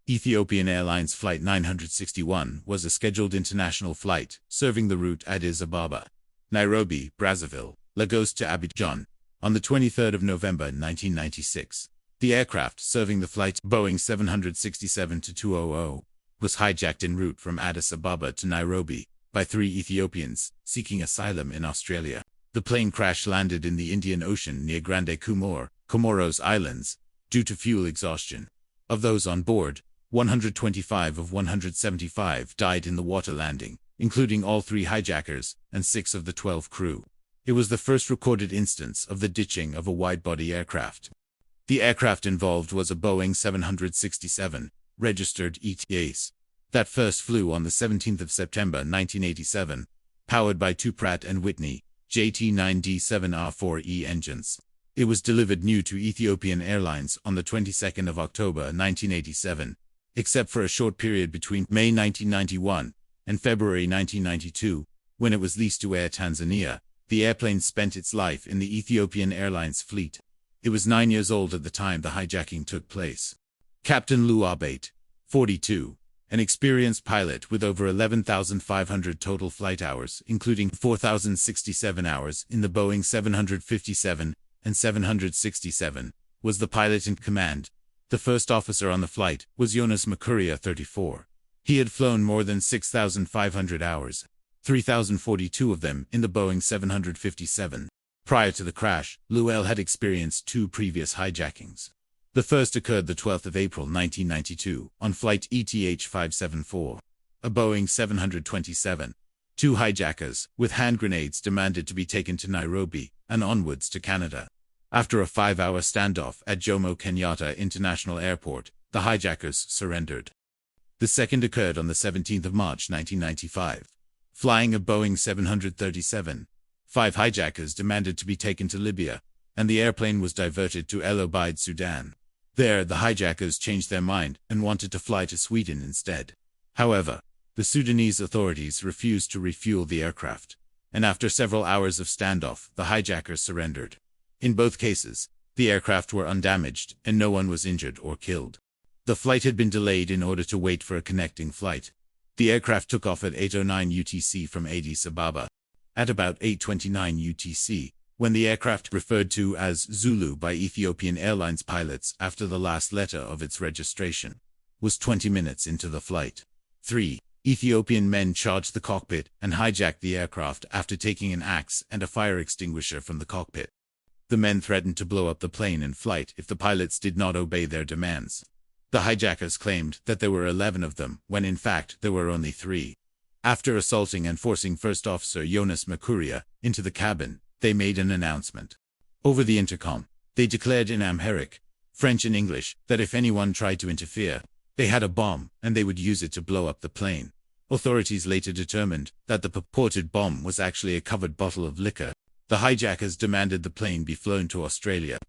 Ethiopian Airlines Flight 961 was a scheduled international flight serving the route Addis Ababa, Nairobi, Brazzaville, Lagos to Abidjan on the 23rd of November 1996. The aircraft serving the flight Boeing 767-200 was hijacked en route from Addis Ababa to Nairobi by 3 Ethiopians seeking asylum in Australia. The plane crash-landed in the Indian Ocean near Grande Comore, Comoros Islands, due to fuel exhaustion. Of those on board, 125 of 175 died in the water landing, including all 3 hijackers and 6 of the 12 crew. It was the first recorded instance of the ditching of a wide-body aircraft. The aircraft involved was a Boeing 767, registered ETAs, that first flew on the 17th of September 1987, powered by 2 Pratt & Whitney JT9D7R4E engines. It was delivered new to Ethiopian Airlines on the 22nd of October 1987, except for a short period between May 1991 and February 1992, when it was leased to Air Tanzania. The airplane spent its life in the Ethiopian Airlines Fleet. It was 9 years old at the time the hijacking took place. Captain Lou Abate, 42, an experienced pilot with over 11,500 total flight hours, including 4,067 hours in the Boeing 757 and 767, was the pilot in command. The first officer on the flight was Jonas Makuria, 34. He had flown more than 6,500 hours, 3,042 of them in the Boeing 757. Prior to the crash, Luel had experienced 2 previous hijackings. The first occurred the 12th of April 1992 on flight ETH-574, a Boeing 727. 2 hijackers with hand grenades demanded to be taken to Nairobi and onwards to Canada. After a 5-hour standoff at Jomo Kenyatta International Airport, the hijackers surrendered. The second occurred on the 17th of March 1995. Flying a Boeing 737, 5 hijackers demanded to be taken to Libya, and the airplane was diverted to El Obeid, Sudan. There, the hijackers changed their mind and wanted to fly to Sweden instead. However, the Sudanese authorities refused to refuel the aircraft, and after several hours of standoff, the hijackers surrendered. In both cases, the aircraft were undamaged and no one was injured or killed. The flight had been delayed in order to wait for a connecting flight. The aircraft took off at 8:09 UTC from Addis Ababa. At about 8:29 UTC, when the aircraft, referred to as Zulu by Ethiopian Airlines pilots after the last letter of its registration, was 20 minutes into the flight. 3 Ethiopian men charged the cockpit and hijacked the aircraft after taking an axe and a fire extinguisher from the cockpit. The men threatened to blow up the plane in flight if the pilots did not obey their demands. The hijackers claimed that there were 11 of them, when in fact there were only 3. After assaulting and forcing First Officer Jonas Makuria into the cabin, they made an announcement. Over the intercom, they declared in Amharic, French and English, that if anyone tried to interfere, they had a bomb and they would use it to blow up the plane. Authorities later determined that the purported bomb was actually a covered bottle of liquor. The hijackers demanded the plane be flown to Australia.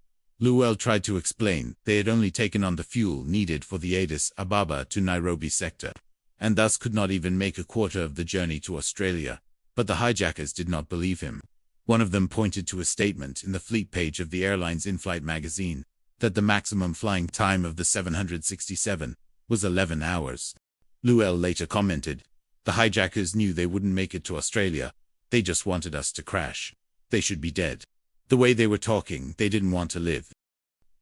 Luel tried to explain they had only taken on the fuel needed for the Addis Ababa to Nairobi sector, and thus could not even make a quarter of the journey to Australia, but the hijackers did not believe him. One of them pointed to a statement in the fleet page of the airline's inflate magazine that the maximum flying time of the 767 was 11 hours. Luel later commented, "The hijackers knew they wouldn't make it to Australia. They just wanted us to crash. They should be dead. The way they were talking, they didn't want to live."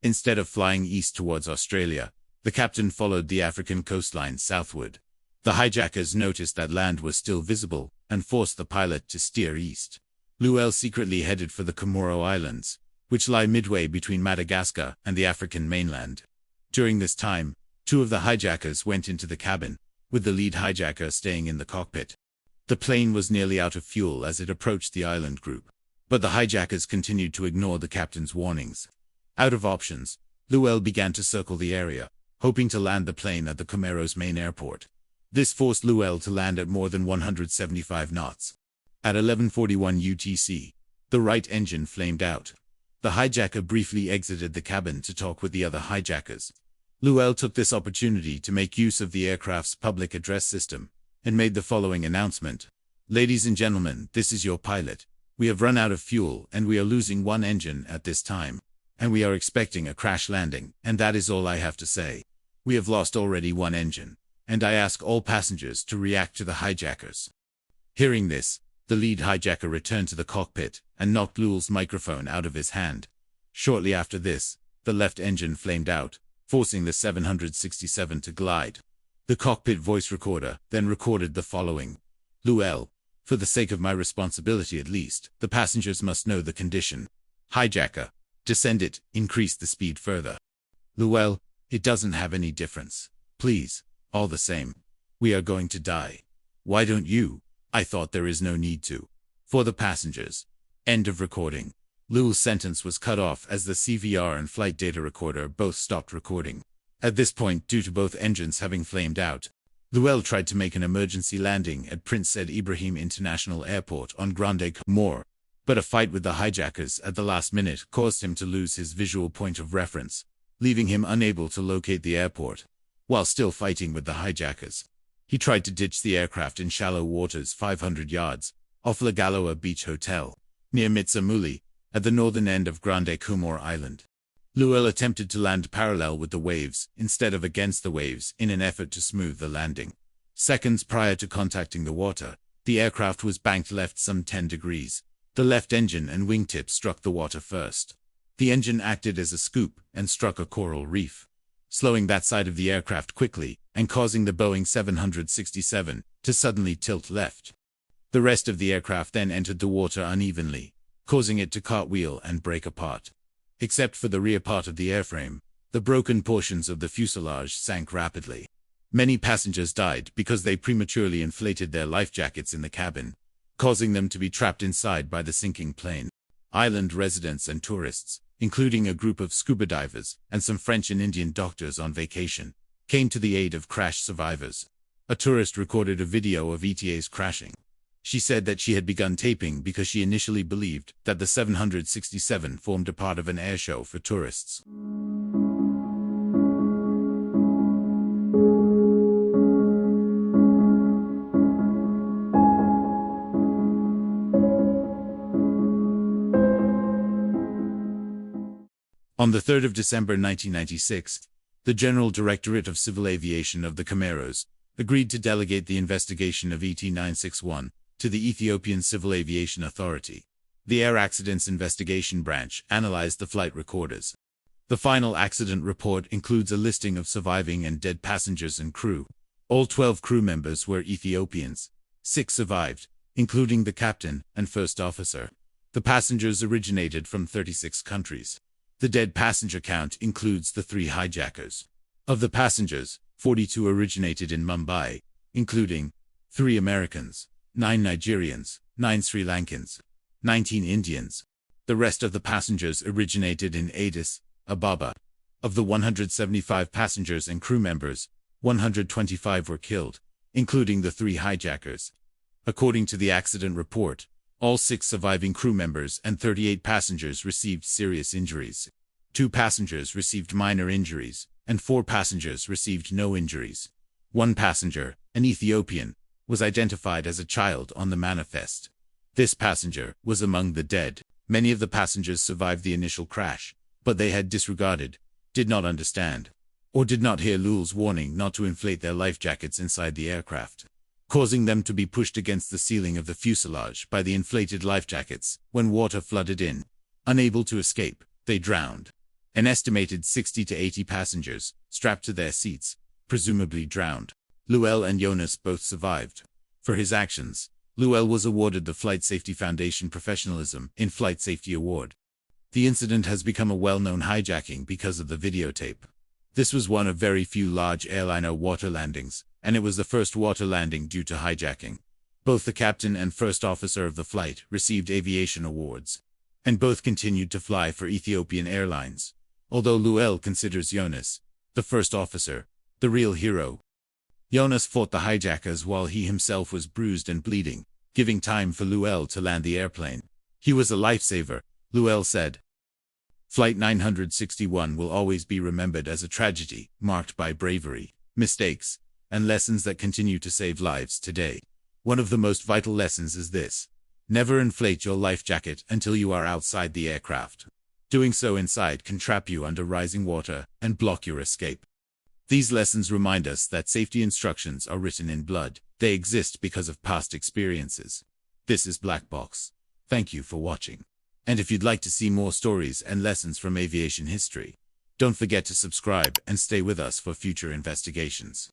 Instead of flying east towards Australia, the captain followed the African coastline southward. The hijackers noticed that land was still visible and forced the pilot to steer east. Luel secretly headed for the Comoro Islands, which lie midway between Madagascar and the African mainland. During this time, 2 of the hijackers went into the cabin, with the lead hijacker staying in the cockpit. The plane was nearly out of fuel as it approached the island group, but the hijackers continued to ignore the captain's warnings. Out of options, Luel began to circle the area, hoping to land the plane at the Comoros main airport. This forced Luel to land at more than 175 knots. At 11:41 UTC, the right engine flamed out. The hijacker briefly exited the cabin to talk with the other hijackers. Luel took this opportunity to make use of the aircraft's public address system and made the following announcement. "Ladies and gentlemen, this is your pilot. We have run out of fuel and we are losing 1 engine at this time, and we are expecting a crash landing, and that is all I have to say. We have lost already one engine, and I ask all passengers to react to the hijackers." Hearing this, the lead hijacker returned to the cockpit and knocked Lul's microphone out of his hand. Shortly after this, the left engine flamed out, forcing the 767 to glide. The cockpit voice recorder then recorded the following: "Lul, for the sake of my responsibility at least, the passengers must know the condition. Hijacker, descend it, increase the speed further. Lul, it doesn't have any difference. Please, all the same. We are going to die. Why don't you? I thought there is no need to. For the passengers." End of recording. Lul's sentence was cut off as the CVR and flight data recorder both stopped recording. At this point, due to both engines having flamed out, Lul tried to make an emergency landing at Prince Said Ibrahim International Airport on Grande Comore, but a fight with the hijackers at the last minute caused him to lose his visual point of reference, leaving him unable to locate the airport. While still fighting with the hijackers, he tried to ditch the aircraft in shallow waters 500 yards off La Galoa Beach Hotel, near Mitsamuli, at the northern end of Grande Comore Island. Lul attempted to land parallel with the waves instead of against the waves in an effort to smooth the landing. Seconds prior to contacting the water, the aircraft was banked left some 10 degrees. The left engine and wingtip struck the water first. The engine acted as a scoop and struck a coral reef, slowing that side of the aircraft quickly and causing the Boeing 767 to suddenly tilt left. The rest of the aircraft then entered the water unevenly, causing it to cartwheel and break apart. Except for the rear part of the airframe, the broken portions of the fuselage sank rapidly. Many passengers died because they prematurely inflated their life jackets in the cabin, causing them to be trapped inside by the sinking plane. Island residents and tourists, including a group of scuba divers and some French and Indian doctors on vacation, came to the aid of crash survivors. A tourist recorded a video of ETA's crashing. She said that she had begun taping because she initially believed that the 767 formed a part of an airshow for tourists. On the 3rd of December 1996, the General Directorate of Civil Aviation of the Comoros agreed to delegate the investigation of ET-961 to the Ethiopian Civil Aviation Authority. The Air Accidents Investigation Branch analyzed the flight recorders. The final accident report includes a listing of surviving and dead passengers and crew. All 12 crew members were Ethiopians. 6 survived, including the captain and first officer. The passengers originated from 36 countries. The dead passenger count includes the 3 hijackers. Of the passengers, 42 originated in Mumbai, including 3 Americans, 9 Nigerians, 9 Sri Lankans, 19 Indians. The rest of the passengers originated in Addis Ababa. Of the 175 passengers and crew members, 125 were killed, including the 3 hijackers. According to the accident report, all 6 surviving crew members and 38 passengers received serious injuries. 2 passengers received minor injuries, and 4 passengers received no injuries. 1 passenger, an Ethiopian, was identified as a child on the manifest. This passenger was among the dead. Many of the passengers survived the initial crash, but they had disregarded, did not understand, or did not hear Lul's warning not to inflate their life jackets inside the aircraft, causing them to be pushed against the ceiling of the fuselage by the inflated life jackets when water flooded in. Unable to escape, they drowned. An estimated 60 to 80 passengers, strapped to their seats, presumably drowned. Lul and Jonas both survived. For his actions, Lul was awarded the Flight Safety Foundation Professionalism in Flight Safety Award. The incident has become a well-known hijacking because of the videotape. This was one of very few large airliner water landings, and it was the first water landing due to hijacking. Both the captain and first officer of the flight received aviation awards, and both continued to fly for Ethiopian Airlines, although Lul considers Jonas, the first officer, the real hero. Jonas fought the hijackers while he himself was bruised and bleeding, giving time for Lul to land the airplane. He was a lifesaver, Lul said. Flight 961 will always be remembered as a tragedy, marked by bravery, mistakes, and lessons that continue to save lives today. One of the most vital lessons is this: never inflate your life jacket until you are outside the aircraft. Doing so inside can trap you under rising water and block your escape. These lessons remind us that safety instructions are written in blood. They exist because of past experiences. This is Black Box. Thank you for watching. And if you'd like to see more stories and lessons from aviation history, don't forget to subscribe and stay with us for future investigations.